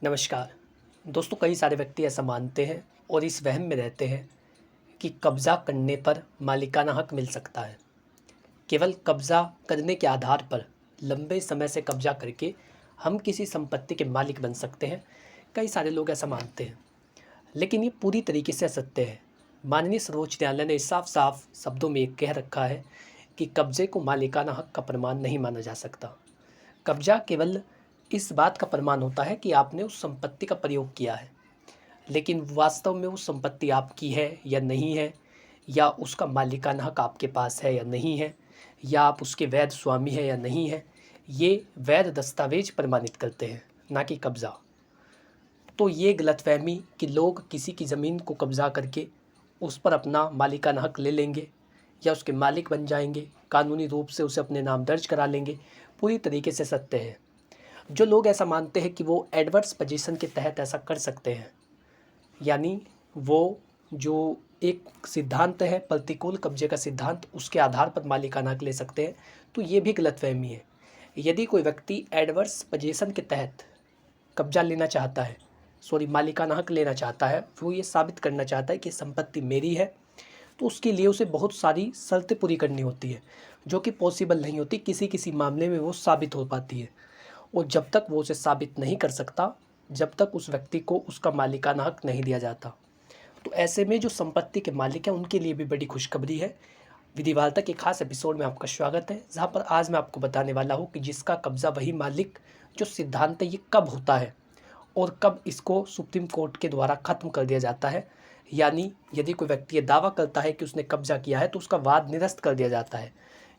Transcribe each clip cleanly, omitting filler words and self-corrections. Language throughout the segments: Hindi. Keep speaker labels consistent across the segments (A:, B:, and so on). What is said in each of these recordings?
A: नमस्कार दोस्तों। कई सारे व्यक्ति ऐसा मानते हैं और इस वहम में रहते हैं कि कब्ज़ा करने पर मालिकाना हक मिल सकता है। केवल कब्ज़ा करने के आधार पर लंबे समय से कब्ज़ा करके हम किसी संपत्ति के मालिक बन सकते हैं। कई सारे लोग ऐसा मानते हैं, लेकिन ये पूरी तरीके से असत्य है। माननीय सर्वोच्च न्यायालय ने साफ साफ शब्दों में कह रखा है कि कब्ज़े को मालिकाना हक का प्रमाण नहीं माना जा सकता। कब्ज़ा केवल इस बात का प्रमाण होता है कि आपने उस संपत्ति का प्रयोग किया है, लेकिन वास्तव में वो संपत्ति आपकी है या नहीं है, या उसका मालिकाना हक आपके पास है या नहीं है, या आप उसके वैध स्वामी हैं या नहीं है, ये वैध दस्तावेज प्रमाणित करते हैं, ना कि कब्ज़ा। तो ये गलतफहमी कि लोग किसी की ज़मीन को कब्ज़ा करके उस पर अपना मालिकाना हक ले लेंगे या उसके मालिक बन जाएंगे, कानूनी रूप से उसे अपने नाम दर्ज करा लेंगे, पूरी तरीके से सत्य है। जो लोग ऐसा मानते हैं कि वो एडवर्स पोजीशन के तहत ऐसा कर सकते हैं, यानी वो जो एक सिद्धांत है प्रतिकूल कब्जे का सिद्धांत, उसके आधार पर मालिकाना हक ले सकते हैं, तो ये भी गलतफहमी है। यदि कोई व्यक्ति एडवर्स पोजीशन के तहत कब्जा लेना चाहता है, मालिकाना हक लेना चाहता है, वो ये साबित करना चाहता है कि संपत्ति मेरी है, तो उसके लिए उसे बहुत सारी शर्तें पूरी करनी होती है, जो कि पॉसिबल नहीं होती। किसी किसी मामले में वो साबित हो पाती है, और जब तक वो उसे साबित नहीं कर सकता, जब तक उस व्यक्ति को उसका मालिकाना हक नहीं दिया जाता। तो ऐसे में जो संपत्ति के मालिक हैं, उनके लिए भी बड़ी खुशखबरी है। विधिवार्ता के खास एपिसोड में आपका स्वागत है, जहाँ पर आज मैं आपको बताने वाला हूँ कि जिसका कब्जा वही मालिक। जो सिद्धांत है ये कब होता है और कब इसको सुप्रीम कोर्ट के द्वारा ख़त्म कर दिया जाता है। यानी यदि कोई व्यक्ति ये दावा करता है कि उसने कब्जा किया है, तो उसका वाद निरस्त कर दिया जाता है।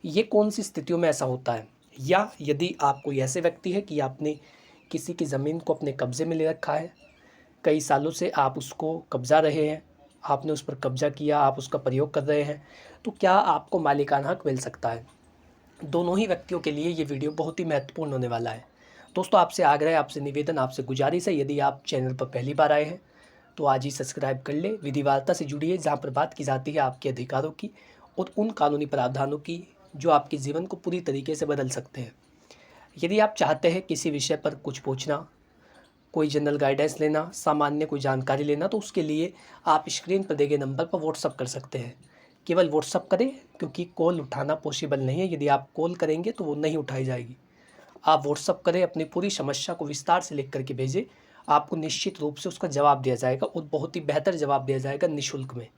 A: ये कौन सी स्थितियों में ऐसा होता है? या यदि आप कोई ऐसे व्यक्ति है कि आपने किसी की ज़मीन को अपने कब्ज़े में ले रखा है, कई सालों से आप उसको कब्ज़ा रहे हैं, आपने उस पर कब्ज़ा किया, आप उसका प्रयोग कर रहे हैं, तो क्या आपको मालिकाना हक मिल सकता है? दोनों ही व्यक्तियों के लिए ये वीडियो बहुत ही महत्वपूर्ण होने वाला है। दोस्तों, आपसे आग्रह है, आपसे निवेदन, आपसे गुजारिश है, यदि आप चैनल पर पहली बार आए हैं तो आज ही सब्सक्राइब कर ले। विधिवार्ता से जुड़िए, जहाँ पर बात की जाती है आपके अधिकारों की और उन कानूनी प्रावधानों की जो आपके जीवन को पूरी तरीके से बदल सकते हैं। यदि आप चाहते हैं किसी विषय पर कुछ पूछना, कोई जनरल गाइडेंस लेना, सामान्य कोई जानकारी लेना, तो उसके लिए आप स्क्रीन पर दिए गए नंबर पर व्हाट्सअप कर सकते हैं। केवल व्हाट्सअप करें, क्योंकि कॉल उठाना पॉसिबल नहीं है। यदि आप कॉल करेंगे तो वो नहीं उठाई जाएगी। आप व्हाट्सअप करें, अपनी पूरी समस्या को विस्तार से लिख करके भेजें, आपको निश्चित रूप से उसका जवाब दिया जाएगा, और बहुत ही बेहतर जवाब दिया जाएगा निःशुल्क में।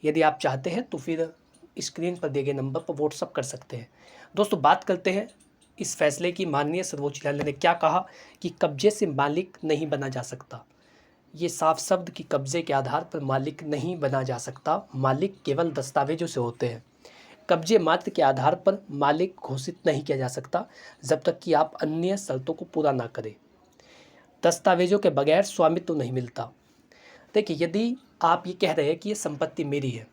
A: यदि आप चाहते हैं तो फिर स्क्रीन पर दिए गए नंबर पर व्हाट्सअप कर सकते हैं। दोस्तों, बात करते हैं इस फैसले की। माननीय सर्वोच्च न्यायालय ने क्या कहा कि कब्जे से मालिक नहीं बना जा सकता। ये साफ शब्द कि कब्जे के आधार पर मालिक नहीं बना जा सकता। मालिक केवल दस्तावेजों से होते हैं। कब्जे मात्र के आधार पर मालिक घोषित नहीं किया जा सकता, जब तक कि आप अन्य शर्तों को पूरा ना करें। दस्तावेजों के बगैर स्वामित्व नहीं मिलता। देखिए, यदि आप ये कह रहे हैं कि ये संपत्ति मेरी है,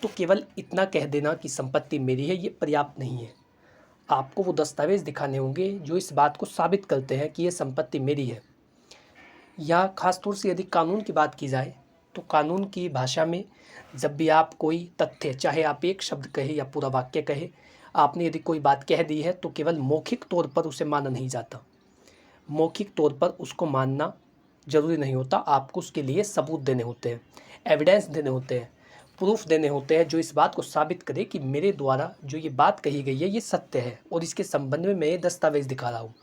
A: तो केवल इतना कह देना कि संपत्ति मेरी है ये पर्याप्त नहीं है। आपको वो दस्तावेज दिखाने होंगे जो इस बात को साबित करते हैं कि ये संपत्ति मेरी है। या ख़ास तौर से यदि कानून की बात की जाए, तो कानून की भाषा में जब भी आप कोई तथ्य, चाहे आप एक शब्द कहे या पूरा वाक्य कहे, आपने यदि कोई बात कह दी है, तो केवल मौखिक तौर पर उसे माना नहीं जाता। मौखिक तौर पर उसको मानना ज़रूरी नहीं होता। आपको उसके लिए सबूत देने होते हैं, एविडेंस देने होते हैं, प्रूफ देने होते हैं, जो इस बात को साबित करे कि मेरे द्वारा जो ये बात कही गई है ये सत्य है, और इसके संबंध में मैं ये दस्तावेज़ दिखा रहा हूँ।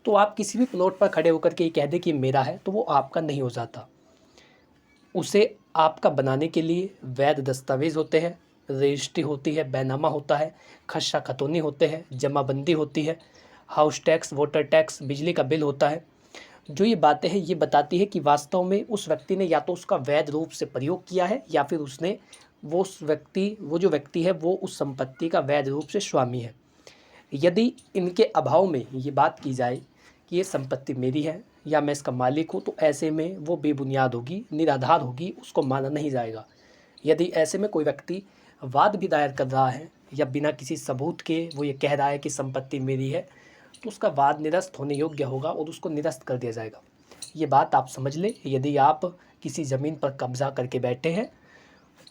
A: तो आप किसी भी प्लॉट पर खड़े होकर के ये कह दें कि मेरा है, तो वो आपका नहीं हो जाता। उसे आपका बनाने के लिए वैध दस्तावेज़ होते हैं, रजिस्ट्री होती है, बैनामा होता है, खसरा खतौनी होते हैं, जमाबंदी होती है, हाउस टैक्स, वाटर टैक्स, बिजली का बिल होता है। जो ये बातें हैं ये बताती है कि वास्तव में उस व्यक्ति ने या तो उसका वैध रूप से प्रयोग किया है, या फिर उसने वो जो व्यक्ति है वो उस संपत्ति का वैध रूप से स्वामी है। यदि इनके अभाव में ये बात की जाए कि ये संपत्ति मेरी है या मैं इसका मालिक हूँ, तो ऐसे में वो बेबुनियाद होगी, निराधार होगी, उसको माना नहीं जाएगा। यदि ऐसे में कोई व्यक्ति वाद भी दायर कर रहा है या बिना किसी सबूत के वो ये कह रहा है कि संपत्ति मेरी है, तो उसका वाद निरस्त होने योग्य होगा और उसको निरस्त कर दिया जाएगा। ये बात आप समझ लें। यदि आप किसी ज़मीन पर कब्जा करके बैठे हैं,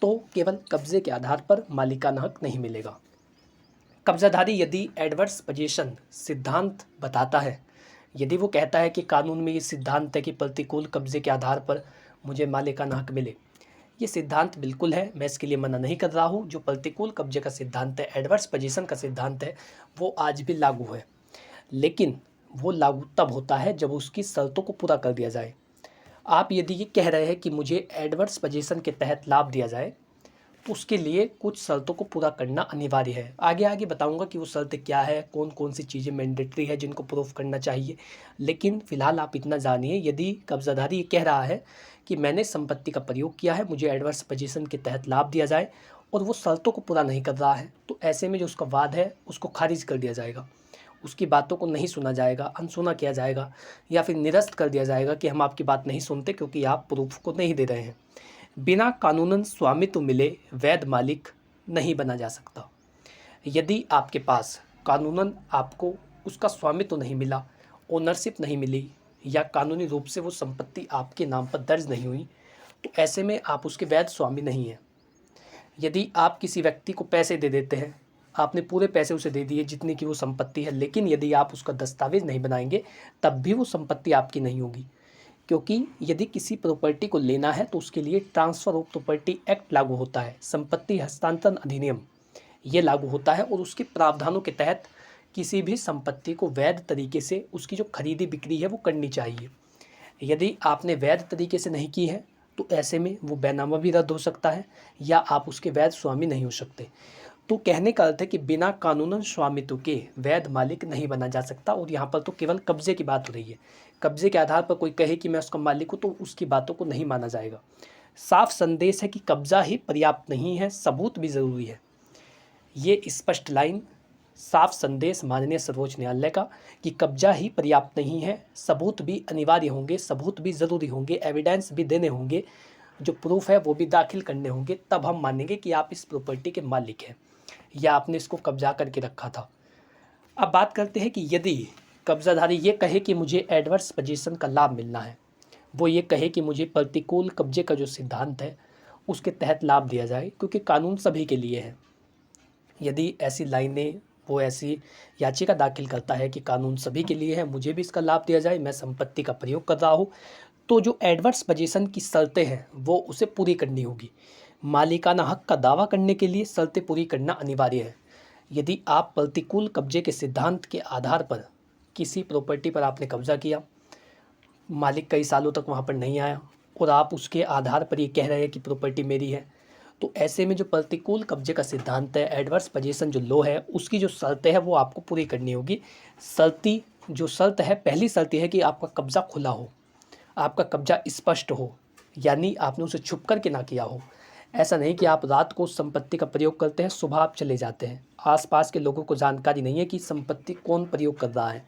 A: तो केवल कब्जे के आधार पर मालिकाना हक नहीं मिलेगा। कब्जाधारी यदि एडवर्स पोजीशन सिद्धांत बताता है यदि वो कहता है कि कानून में ये सिद्धांत है कि प्रतिकूल कब्जे के आधार पर मुझे मालिकाना हक मिले, ये सिद्धांत बिल्कुल है, मैं इसके लिए मना नहीं कर रहा हूँ। जो प्रतिकूल कब्जे का सिद्धांत है, एडवर्स पोजीशन का सिद्धांत है, वो आज भी लागू है, लेकिन वो लागू तब होता है जब उसकी शर्तों को पूरा कर दिया जाए। आप यदि ये कह रहे हैं कि मुझे एडवर्स पोजीशन के तहत लाभ दिया जाए, तो उसके लिए कुछ शर्तों को पूरा करना अनिवार्य है। आगे आगे बताऊंगा कि वो शर्तें क्या है, कौन कौन सी चीज़ें मैंडेटरी है जिनको प्रूफ करना चाहिए। लेकिन फ़िलहाल आप इतना जानिए, यदि कब्ज़ाधारी ये कह रहा है कि मैंने संपत्ति का प्रयोग किया है, मुझे एडवर्स पोजीशन के तहत लाभ दिया जाए, और वो शर्तों को पूरा नहीं कर रहा है, तो ऐसे में जो उसका वाद है उसको खारिज कर दिया जाएगा। उसकी बातों को नहीं सुना जाएगा, अनसुना किया जाएगा, या फिर निरस्त कर दिया जाएगा कि हम आपकी बात नहीं सुनते क्योंकि आप प्रूफ को नहीं दे रहे हैं। बिना कानूनन स्वामित्व मिले वैध मालिक नहीं बना जा सकता। यदि आपके पास कानूनन आपको उसका स्वामित्व नहीं मिला, ओनरशिप नहीं मिली, या कानूनी रूप से वो संपत्ति आपके नाम पर दर्ज नहीं हुई, तो ऐसे में आप उसके वैध स्वामी नहीं हैं। यदि आप किसी व्यक्ति को पैसे दे देते हैं, आपने पूरे पैसे उसे दे दिए जितनी की वो संपत्ति है, लेकिन यदि आप उसका दस्तावेज नहीं बनाएंगे, तब भी वो संपत्ति आपकी नहीं होगी। क्योंकि यदि किसी प्रॉपर्टी को लेना है तो उसके लिए ट्रांसफ़र ऑफ प्रॉपर्टी एक्ट लागू होता है, संपत्ति हस्तांतरण अधिनियम ये लागू होता है, और उसके प्रावधानों के तहत किसी भी संपत्ति को वैध तरीके से उसकी जो खरीदी बिक्री है वो करनी चाहिए। यदि आपने वैध तरीके से नहीं की है, तो ऐसे में वो बैनामा भी रद्द हो सकता है, या आप उसके वैध स्वामी नहीं हो सकते। तो कहने का अर्थ है कि बिना कानूनन स्वामित्व के वैध मालिक नहीं बना जा सकता। और यहाँ पर तो केवल कब्जे की बात हो रही है। कब्जे के आधार पर कोई कहे कि मैं उसका मालिक हूँ, तो उसकी बातों को नहीं माना जाएगा। साफ संदेश है कि कब्जा ही पर्याप्त नहीं है, सबूत भी ज़रूरी है। ये स्पष्ट लाइन, साफ संदेश माननीय सर्वोच्च न्यायालय का, कि कब्जा ही पर्याप्त नहीं है, सबूत भी अनिवार्य होंगे, सबूत भी ज़रूरी होंगे, एविडेंस भी देने होंगे, जो प्रूफ है वो भी दाखिल करने होंगे, तब हम मानेंगे कि आप इस प्रॉपर्टी के मालिक हैं या आपने इसको कब्जा करके रखा था। अब बात करते हैं कि यदि कब्जाधारी ये कहे कि मुझे एडवर्स पोजीशन का लाभ मिलना है, वो ये कहे कि मुझे प्रतिकूल कब्जे का जो सिद्धांत है उसके तहत लाभ दिया जाए, क्योंकि कानून सभी के लिए है। यदि ऐसी लाइनें, वो ऐसी याचिका दाखिल करता है कि कानून सभी के लिए है, मुझे भी इसका लाभ दिया जाए, मैं संपत्ति का प्रयोग कर रहा हूँ, तो जो एडवर्स पोजीशन की शर्तें हैं वो उसे पूरी करनी होगी। मालिकाना हक का दावा करने के लिए शर्तें पूरी करना अनिवार्य है। यदि आप प्रतिकूल कब्जे के सिद्धांत के आधार पर किसी प्रॉपर्टी पर आपने कब्जा किया, मालिक कई सालों तक वहाँ पर नहीं आया, और आप उसके आधार पर ये कह रहे हैं कि प्रॉपर्टी मेरी है, तो ऐसे में जो प्रतिकूल कब्जे का सिद्धांत है, एडवर्स पोजीशन जो लॉ है, उसकी जो शर्तें हैं वो आपको पूरी करनी होगी। जो शर्त है, पहली शर्त है कि आपका कब्जा खुला हो, आपका कब्जा स्पष्ट हो, यानी आपने उसे छुप करके ना किया हो। ऐसा नहीं कि आप रात को उस संपत्ति का प्रयोग करते हैं, सुबह आप चले जाते हैं, आसपास के लोगों को जानकारी नहीं है कि संपत्ति कौन प्रयोग कर रहा है।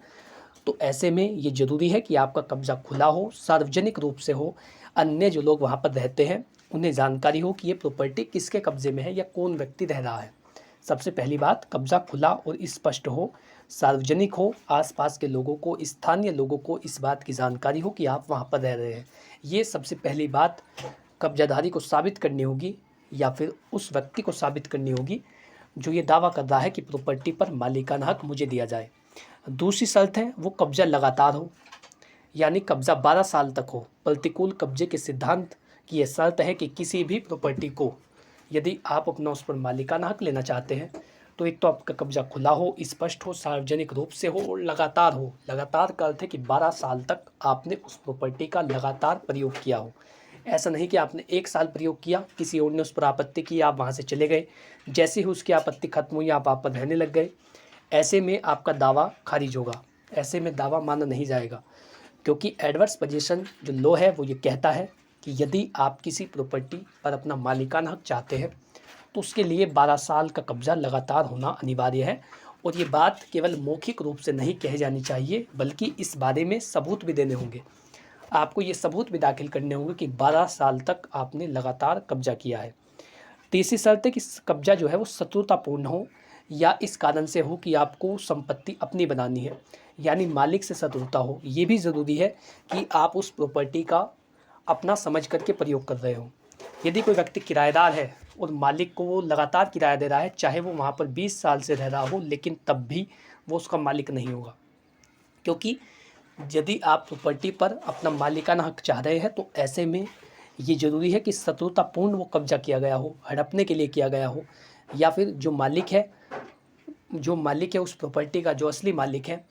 A: तो ऐसे में ये ज़रूरी है कि आपका कब्जा खुला हो, सार्वजनिक रूप से हो, अन्य जो लोग वहाँ पर रहते हैं उन्हें जानकारी हो कि ये प्रॉपर्टी किसके कब्जे में है या कौन व्यक्ति रह रहा है। सबसे पहली बात, कब्जा खुला और स्पष्ट हो, सार्वजनिक हो, आसपास के लोगों को, स्थानीय लोगों को इस बात की जानकारी हो कि आप वहाँ पर रह रहे हैं। ये सबसे पहली बात कब्जाधारी को साबित करनी होगी, या फिर उस व्यक्ति को साबित करनी होगी जो ये दावा कर रहा है कि प्रॉपर्टी पर मालिकाना हक मुझे दिया जाए। दूसरी शर्त है वो कब्जा लगातार हो, यानी कब्जा 12 साल तक हो। प्रतिकूल कब्जे के सिद्धांत की यह शर्त है कि किसी भी प्रॉपर्टी को यदि आप अपना उस पर मालिकाना हक लेना चाहते हैं, तो एक तो आपका कब्जा खुला हो, स्पष्ट हो, सार्वजनिक रूप से हो और लगातार हो। लगातार का अर्थ है कि 12 साल तक आपने उस प्रॉपर्टी का लगातार प्रयोग किया हो। ऐसा नहीं कि आपने 1 साल प्रयोग किया, किसी और ने उस पर आपत्ति की, आप वहाँ से चले गए, जैसे ही उसकी आपत्ति खत्म हुई आप पर रहने लग गए, ऐसे में आपका दावा खारिज होगा, ऐसे में दावा माना नहीं जाएगा। क्योंकि एडवर्स पोजीशन जो लॉ है वो ये कहता है कि यदि आप किसी प्रॉपर्टी पर अपना मालिकाना हक चाहते हैं, तो उसके लिए 12 साल का कब्जा लगातार होना अनिवार्य है। और ये बात केवल मौखिक रूप से नहीं कही जानी चाहिए, बल्कि इस बारे में सबूत भी देने होंगे। आपको ये सबूत भी दाखिल करने होंगे कि 12 साल तक आपने लगातार कब्जा किया है। तीसरी शर्त है कि कब्जा जो है वो शत्रुतापूर्ण हो, या इस कारण से हो कि आपको संपत्ति अपनी बनानी है, यानी मालिक से शत्रुता हो। ये भी ज़रूरी है कि आप उस प्रॉपर्टी का अपना समझ करके प्रयोग कर रहे हो। यदि कोई व्यक्ति किराएदार है और मालिक को वो लगातार किराया दे रहा है, चाहे वो वहाँ पर 20 साल से रह रहा हो, लेकिन तब भी वो उसका मालिक नहीं होगा, क्योंकि यदि आप प्रॉपर्टी पर अपना मालिकाना हक चाह रहे हैं तो ऐसे में ये ज़रूरी है कि शत्रुतापूर्ण वो कब्जा किया गया हो, हड़पने के लिए किया गया हो, या फिर जो मालिक है उस प्रॉपर्टी का, जो असली मालिक है,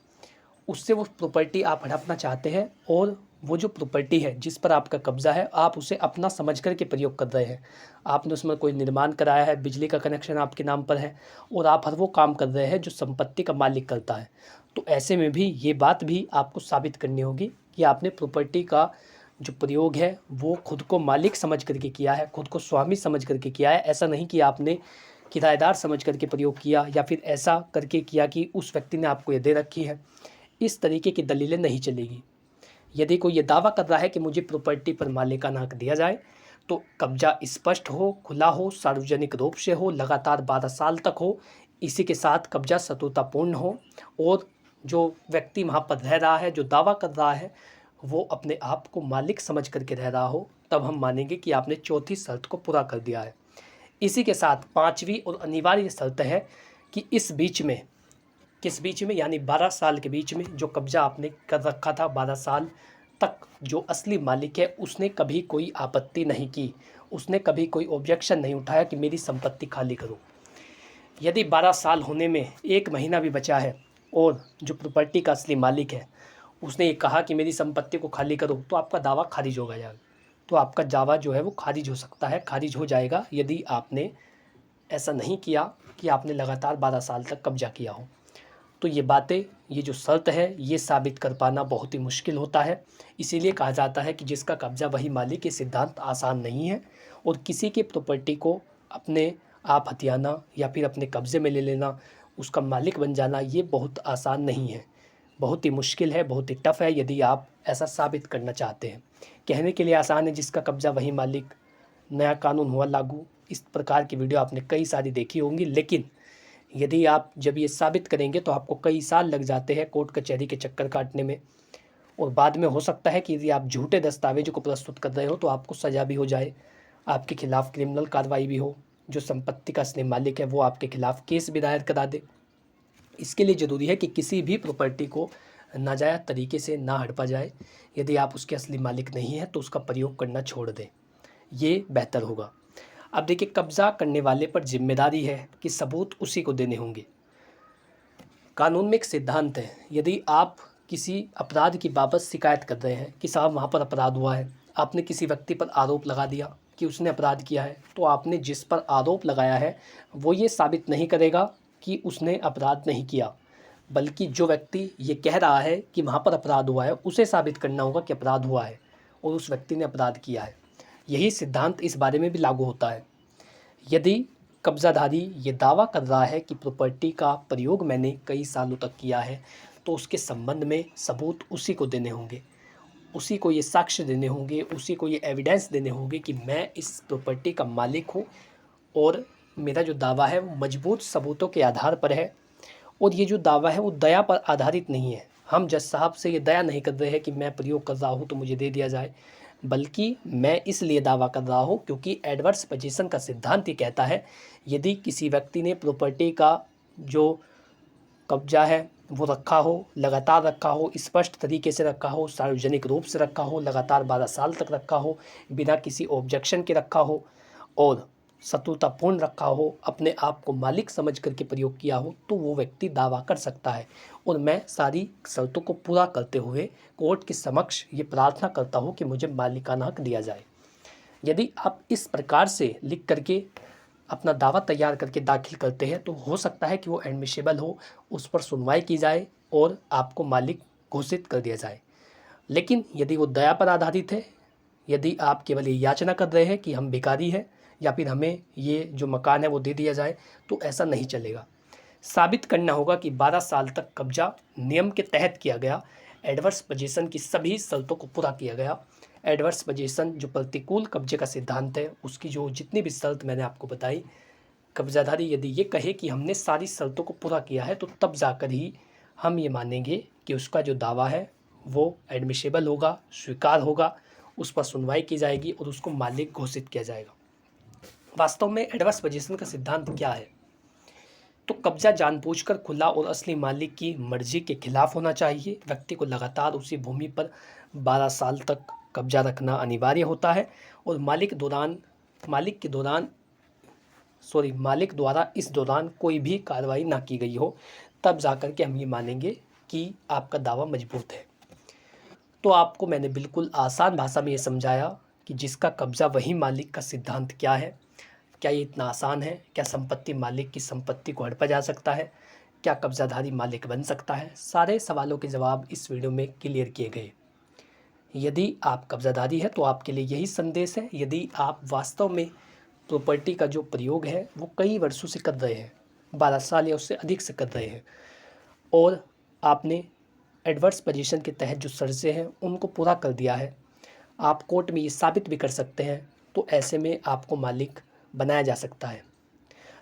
A: उससे वो प्रॉपर्टी आप हड़पना चाहते हैं, और वो जो प्रॉपर्टी है जिस पर आपका कब्ज़ा है आप उसे अपना समझ कर के प्रयोग कर रहे हैं। आपने उसमें कोई निर्माण कराया है, बिजली का कनेक्शन आपके नाम पर है, और आप हर वो काम कर रहे हैं जो संपत्ति का मालिक करता है। तो ऐसे में भी ये बात भी आपको साबित करनी होगी कि आपने प्रॉपर्टी का जो प्रयोग है वो खुद को मालिक समझ करके किया है, खुद को स्वामी समझ करके किया है। ऐसा नहीं कि आपने किराएदार समझ करके प्रयोग किया, या फिर ऐसा करके किया कि उस व्यक्ति ने आपको ये दे रखी है। इस तरीके की दलीलें नहीं चलेगी। यदि कोई ये दावा कर रहा है कि मुझे प्रॉपर्टी पर मालिकाना हक दिया जाए, तो कब्जा स्पष्ट हो, खुला हो, सार्वजनिक रूप से हो, लगातार 12 साल तक हो, इसी के साथ कब्जा शत्रुतापूर्ण हो, और जो व्यक्ति वहाँ पर रह रहा है, जो दावा कर रहा है, वो अपने आप को मालिक समझ करके रह रहा हो, तब हम मानेंगे कि आपने चौथी शर्त को पूरा कर दिया है। इसी के साथ पांचवी और अनिवार्य शर्त है कि इस बीच में, किस बीच में, यानी 12 साल के बीच में जो कब्जा आपने कर रखा था, 12 साल तक जो असली मालिक है उसने कभी कोई आपत्ति नहीं की, उसने कभी कोई ऑब्जेक्शन नहीं उठाया कि मेरी संपत्ति खाली करो। यदि 12 साल होने में 1 महीना भी बचा है और जो प्रॉपर्टी का असली मालिक है उसने ये कहा कि मेरी संपत्ति को खाली करो, तो आपका दावा खारिज हो गया। तो आपका दावा जो है वो खारिज हो सकता है, खारिज हो जाएगा यदि आपने ऐसा नहीं किया कि आपने लगातार 12 साल तक कब्जा किया हो। तो ये बातें, ये जो शर्त है, ये साबित कर पाना बहुत ही मुश्किल होता है। इसीलिए कहा जाता है कि जिसका कब्जा वही मालिक, ये सिद्धांत आसान नहीं है, और किसी की प्रॉपर्टी को अपने आप हथियाना या फिर अपने कब्जे में ले लेना, उसका मालिक बन जाना, ये बहुत आसान नहीं है, बहुत ही मुश्किल है, बहुत ही टफ है यदि आप ऐसा साबित करना चाहते हैं। कहने के लिए आसान है, जिसका कब्जा वही मालिक, नया कानून हुआ लागू, इस प्रकार की वीडियो आपने कई सारी देखी होंगी, लेकिन यदि आप जब ये साबित करेंगे तो आपको कई साल लग जाते हैं कोर्ट कचहरी के चक्कर काटने में, और बाद में हो सकता है कि यदि आप झूठे दस्तावेजों को प्रस्तुत कर रहे हो तो आपको सज़ा भी हो जाए, आपके खिलाफ़ क्रिमिनल कार्रवाई भी हो, जो संपत्ति का असली मालिक है वो आपके खिलाफ़ केस भी दायर करा दे। इसके लिए ज़रूरी है कि किसी भी प्रॉपर्टी को नाजायज़ तरीके से ना हड़पा जाए। यदि आप उसके असली मालिक नहीं हैं तो उसका प्रयोग करना छोड़ दें, ये बेहतर होगा। अब देखिए, कब्जा करने वाले पर जिम्मेदारी है कि सबूत उसी को देने होंगे। कानून में एक सिद्धांत है, यदि आप किसी अपराध की बाबत शिकायत कर रहे हैं कि साहब वहाँ पर अपराध हुआ है, आपने किसी व्यक्ति पर आरोप लगा दिया कि उसने अपराध किया है, तो आपने जिस पर आरोप लगाया है वो ये साबित नहीं करेगा कि उसने अपराध नहीं किया, बल्कि जो व्यक्ति ये कह रहा है कि वहाँ पर अपराध हुआ है उसे साबित करना होगा कि अपराध हुआ है और उस व्यक्ति ने अपराध किया है। यही सिद्धांत इस बारे में भी लागू होता है। यदि कब्ज़ाधारी ये दावा कर रहा है कि प्रॉपर्टी का प्रयोग मैंने कई सालों तक किया है, तो उसके संबंध में सबूत उसी को देने होंगे, उसी को ये साक्ष्य देने होंगे, उसी को ये एविडेंस देने होंगे कि मैं इस प्रॉपर्टी का मालिक हूँ, और मेरा जो दावा है वो मजबूत सबूतों के आधार पर है, और ये जो दावा है वो दया पर आधारित नहीं है। हम जज साहब से ये दया नहीं कर रहे हैं कि मैं प्रयोग कर रहा हूँ तो मुझे दे दिया जाए, बल्कि मैं इसलिए दावा कर रहा हूँ क्योंकि एडवर्स पोजीशन का सिद्धांत ये कहता है, यदि किसी व्यक्ति ने प्रॉपर्टी का जो कब्जा है वो रखा हो, लगातार रखा हो, स्पष्ट तरीके से रखा हो, सार्वजनिक रूप से रखा हो, लगातार 12 साल तक रखा हो, बिना किसी ऑब्जेक्शन के रखा हो, और शत्रुतापूर्ण रखा हो, अपने आप को मालिक समझ करके प्रयोग किया हो, तो वो व्यक्ति दावा कर सकता है। और मैं सारी शर्तों को पूरा करते हुए कोर्ट के समक्ष ये प्रार्थना करता हूँ कि मुझे मालिकाना हक दिया जाए। यदि आप इस प्रकार से लिख करके अपना दावा तैयार करके दाखिल करते हैं तो हो सकता है कि वो एडमिसिबल हो, उस पर सुनवाई की जाए और आपको मालिक घोषित कर दिया जाए। लेकिन यदि वो दया पर आधारित है, यदि आप केवल ये याचना कर रहे हैं कि हम भिखारी हैं या फिर हमें ये जो मकान है वो दे दिया जाए, तो ऐसा नहीं चलेगा। साबित करना होगा कि 12 साल तक कब्जा नियम के तहत किया गया, एडवर्स पोजीशन की सभी शर्तों को पूरा किया गया। एडवर्स पोजीशन जो प्रतिकूल कब्जे का सिद्धांत है, उसकी जो जितनी भी शर्त मैंने आपको बताई, कब्जाधारी यदि ये कहे कि हमने सारी शर्तों को पूरा किया है, तो तब जाकर ही हम ये मानेंगे कि उसका जो दावा है वो एडमिसिबल होगा, स्वीकार होगा, उस पर सुनवाई की जाएगी और उसको मालिक घोषित किया जाएगा। वास्तव में एडवर्स पोजीशन का सिद्धांत क्या है? तो कब्जा जानबूझकर खुला और असली मालिक की मर्जी के खिलाफ होना चाहिए। व्यक्ति को लगातार उसी भूमि पर 12 साल तक कब्जा रखना अनिवार्य होता है और मालिक द्वारा इस दौरान कोई भी कार्रवाई ना की गई हो, तब जाकर के हम ये मानेंगे कि आपका दावा मजबूत है। तो आपको मैंने बिल्कुल आसान भाषा में ये समझाया कि जिसका कब्जा वही मालिक का सिद्धांत क्या है। क्या ये इतना आसान है? क्या संपत्ति मालिक की संपत्ति को हड़पा जा सकता है? क्या कब्जाधारी मालिक बन सकता है? सारे सवालों के जवाब इस वीडियो में क्लियर किए गए। यदि आप कब्जाधारी है तो आपके लिए यही संदेश है। यदि आप वास्तव में प्रॉपर्टी का जो प्रयोग है वो कई वर्षों से कर रहे हैं, 12 साल या उससे अधिक से कर रहे हैं, और आपने एडवर्स पोजीशन के तहत जो शर्तें हैं उनको पूरा कर दिया है, आप कोर्ट में ये साबित भी कर सकते हैं, तो ऐसे में आपको मालिक बनाया जा सकता है।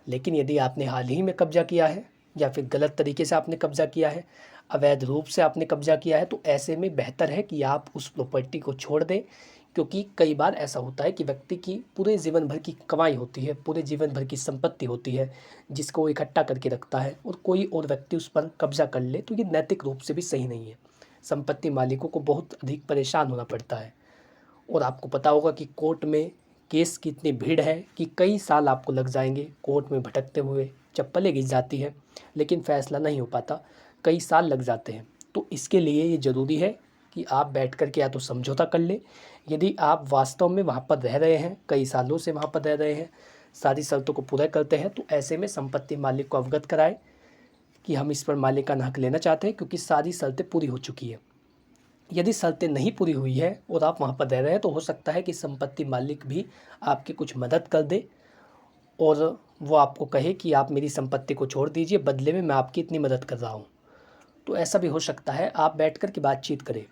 A: लेकिन यदि आपने हाल ही में कब्जा किया है या फिर गलत तरीके से आपने कब्जा किया है, अवैध रूप से आपने कब्जा किया है, तो ऐसे में बेहतर है कि आप उस प्रॉपर्टी को छोड़ दें। क्योंकि कई बार ऐसा होता है कि व्यक्ति की पूरे जीवन भर की कमाई होती है, पूरे जीवन भर की संपत्ति होती है, जिसको वो इकट्ठा करके रखता है, और कोई और व्यक्ति उस पर कब्जा कर ले तो ये नैतिक रूप से भी सही नहीं है। संपत्ति मालिकों को बहुत अधिक परेशान होना पड़ता है। और आपको पता होगा कि कोर्ट में केस की इतनी भीड़ है कि कई साल आपको लग जाएंगे कोर्ट में भटकते हुए, चप्पलें घिस जाती है लेकिन फ़ैसला नहीं हो पाता, कई साल लग जाते हैं। तो इसके लिए ये ज़रूरी है कि आप बैठ कर के या तो समझौता कर लें। यदि आप वास्तव में वहाँ पर रह रहे हैं, कई सालों से वहाँ पर रह रहे हैं, सारी शर्तों को पूरा करते हैं, तो ऐसे में संपत्ति मालिक को अवगत कराएं कि हम इस पर मालिकाना हक लेना चाहते हैं, क्योंकि सारी शर्तें पूरी हो चुकी है। यदि शर्तें नहीं पूरी हुई है और आप वहाँ पर रह रहे हैं, तो हो सकता है कि संपत्ति मालिक भी आपकी कुछ मदद कर दे और वो आपको कहे कि आप मेरी संपत्ति को छोड़ दीजिए, बदले में मैं आपकी इतनी मदद कर रहा हूँ। तो ऐसा भी हो सकता है, आप बैठ कर के बातचीत करें,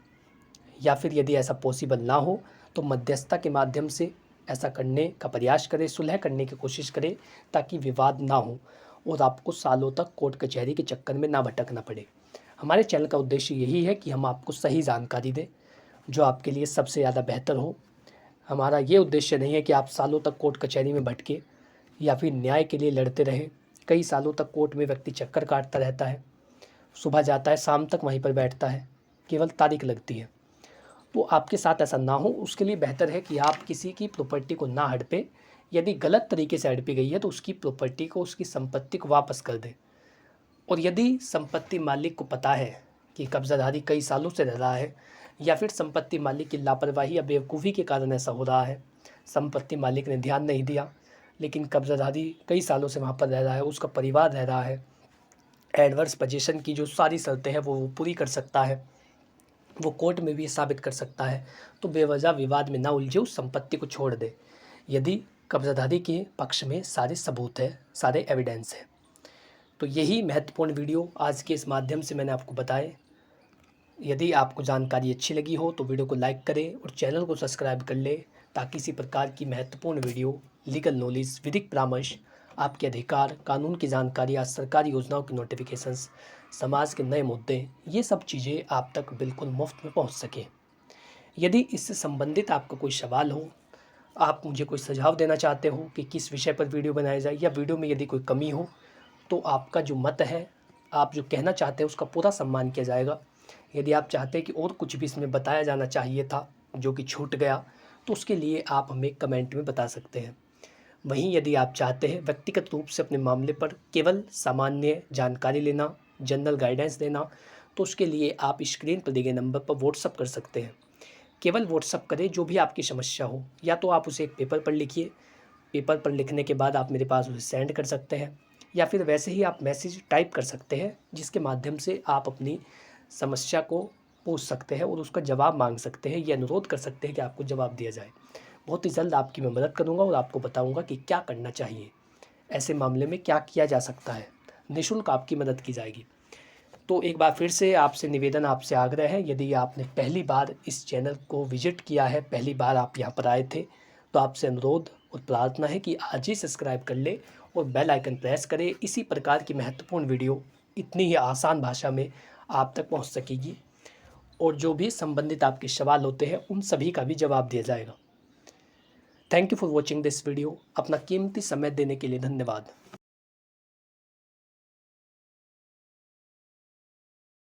A: या फिर यदि ऐसा पॉसिबल ना हो तो मध्यस्थता के माध्यम से ऐसा करने का प्रयास करें, सुलह करने की कोशिश करें, ताकि विवाद ना हो और आपको सालों तक कोर्ट कचहरी के चक्कर में ना भटकना पड़े। हमारे चैनल का उद्देश्य यही है कि हम आपको सही जानकारी दें जो आपके लिए सबसे ज़्यादा बेहतर हो। हमारा ये उद्देश्य नहीं है कि आप सालों तक कोर्ट कचहरी में भटके या फिर न्याय के लिए लड़ते रहे। कई सालों तक कोर्ट में व्यक्ति चक्कर काटता रहता है, सुबह जाता है, शाम तक वहीं पर बैठता है, केवल तारीख लगती है। तो आपके साथ ऐसा ना हो, उसके लिए बेहतर है कि आप किसी की प्रॉपर्टी को ना हड़पे। यदि गलत तरीके से हड़पी गई है तो उसकी प्रॉपर्टी को, उसकी संपत्ति को वापस कर दें। और यदि संपत्ति मालिक को पता है कि कब्जाधारी कई सालों से रह रहा है, या फिर संपत्ति मालिक की लापरवाही या बेवकूफ़ी के कारण ऐसा हो रहा है, संपत्ति मालिक ने ध्यान नहीं दिया, लेकिन कब्जाधारी कई सालों से वहाँ पर रह रहा है, उसका परिवार रह रहा है, एडवर्स पोजीशन की जो सारी शर्तें हैं वो पूरी कर सकता है, वो कोर्ट में भी साबित कर सकता है, तो बेवजह विवाद में ना उलझे, उस संपत्ति को छोड़ दे यदि कब्जाधारी के पक्ष में सारे सबूत है, सारे एविडेंस है। तो यही महत्वपूर्ण वीडियो आज के इस माध्यम से मैंने आपको बताए। यदि आपको जानकारी अच्छी लगी हो तो वीडियो को लाइक करें और चैनल को सब्सक्राइब कर लें, ताकि इसी प्रकार की महत्वपूर्ण वीडियो, लीगल नॉलेज, विधिक परामर्श, आपके अधिकार, कानून की जानकारी, आज सरकारी योजनाओं की नोटिफिकेशंस, समाज के नए मुद्दे, ये सब चीज़ें आप तक बिल्कुल मुफ्त में पहुंच सकें। यदि इससे संबंधित आपका कोई सवाल हो, आप मुझे कोई सुझाव देना चाहते हो कि किस विषय पर वीडियो बनाया जाए, या वीडियो में यदि कोई कमी हो, तो आपका जो मत है, आप जो कहना चाहते हैं, उसका पूरा सम्मान किया जाएगा। यदि आप चाहते हैं कि और कुछ भी इसमें बताया जाना चाहिए था जो कि छूट गया, तो उसके लिए आप हमें कमेंट में बता सकते हैं। वहीं यदि आप चाहते हैं व्यक्तिगत रूप से अपने मामले पर केवल सामान्य जानकारी लेना, जनरल गाइडेंस देना, तो उसके लिए आप स्क्रीन पर दिए गए नंबर पर व्हाट्सअप कर सकते हैं। केवल व्हाट्सअप करें जो भी आपकी समस्या हो, या तो आप उसे एक पेपर पर लिखिए, पेपर पर लिखने के बाद आप मेरे पास उसे सेंड कर सकते हैं, या फिर वैसे ही आप मैसेज टाइप कर सकते हैं, जिसके माध्यम से आप अपनी समस्या को पूछ सकते हैं और उसका जवाब मांग सकते हैं, या अनुरोध कर सकते हैं कि आपको जवाब दिया जाए। बहुत ही जल्द आपकी मैं मदद करूंगा और आपको बताऊंगा कि क्या करना चाहिए, ऐसे मामले में क्या किया जा सकता है। निःशुल्क आपकी मदद की जाएगी। तो एक बार फिर से आपसे निवेदन, आपसे आग्रह है, यदि आपने पहली बार इस चैनल को विजिट किया है, पहली बार आप यहाँ पर आए थे, तो आपसे अनुरोध और प्रार्थना है कि आज ही सब्सक्राइब कर ले और बेल आइकन प्रेस करें। इसी प्रकार की महत्वपूर्ण वीडियो इतनी ही आसान भाषा में आप तक पहुँच सकेगी, और जो भी संबंधित आपके सवाल होते हैं उन सभी का भी जवाब दिया जाएगा। Thank you for watching this video. अपना कीमती समय देने के लिए धन्यवाद।